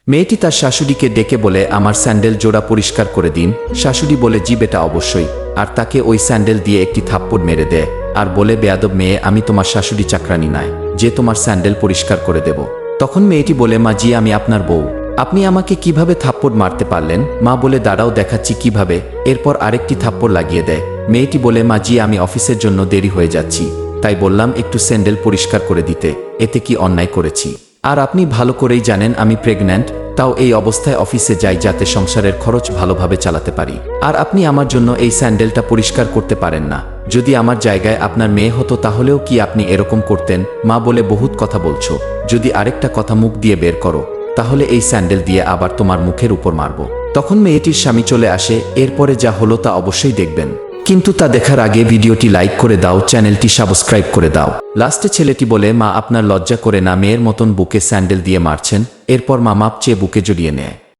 মেয়েটি তার শাশুড়িকে ডেকে বলে, আমার স্যান্ডেল জোড়া পরিষ্কার করে দিন। শাশুড়ি বলে, জি বেটা, অবশ্যই। আর তাকে ওই স্যান্ডেল দিয়ে একটি থাপ্পড় মেরে দেয় আর বলে, বেয়াদব মেয়ে, আমি তোমার শাশুড়ি চাকরানি নয় যে তোমার স্যান্ডেল পরিষ্কার করে দেব। তখন মেয়েটি বলে, মা জি, আমি আপনার বউ, আপনি আমাকে কিভাবে থাপ্পড় মারতে পারলেন? মা বলে, দাঁড়াও দেখাচ্ছি কিভাবে। এরপর আরেকটি থাপ্পড় লাগিয়ে দেয়। মেয়েটি বলে, মা জি, আমি অফিসের জন্য দেরি হয়ে যাচ্ছি, তাই বললাম একটু স্যান্ডেল পরিষ্কার করে দিতে, এতে কি অন্যায় করেছি? আর আপনি ভালো করেই জানেন আমি প্রেগন্যান্ট, তাও এই অবস্থায় অফিসে যাই যাতে সংসারের খরচ ভালোভাবে চালাতে পারি। আর আপনি আমার জন্য এই স্যান্ডেলটা পরিষ্কার করতে পারেন না? যদি আমার জায়গায় আপনার মেয়ে হতো তাহলেও কি আপনি এরকম করতেন? মা বলে, বহুত কথা বলছো, যদি আরেকটা কথা মুখ দিয়ে বের করো তাহলে এই স্যান্ডেল দিয়ে আবার তোমার মুখের উপর মারব। তখন মেয়েটির স্বামী চলে আসে। এরপরে যা হলো তা অবশ্যই দেখবেন, কিন্তু তা দেখার আগে ভিডিওটি লাইক করে দাও, চ্যানেলটি সাবস্ক্রাইব করে দাও। লাস্টে ছেলেটি বলে, মা আপনার লজ্জা করে না? মেয়ের মতন বুকে স্যান্ডেল দিয়ে মারছেন? এরপর মা মাপ চেয়ে বুকে জড়িয়ে নেয়।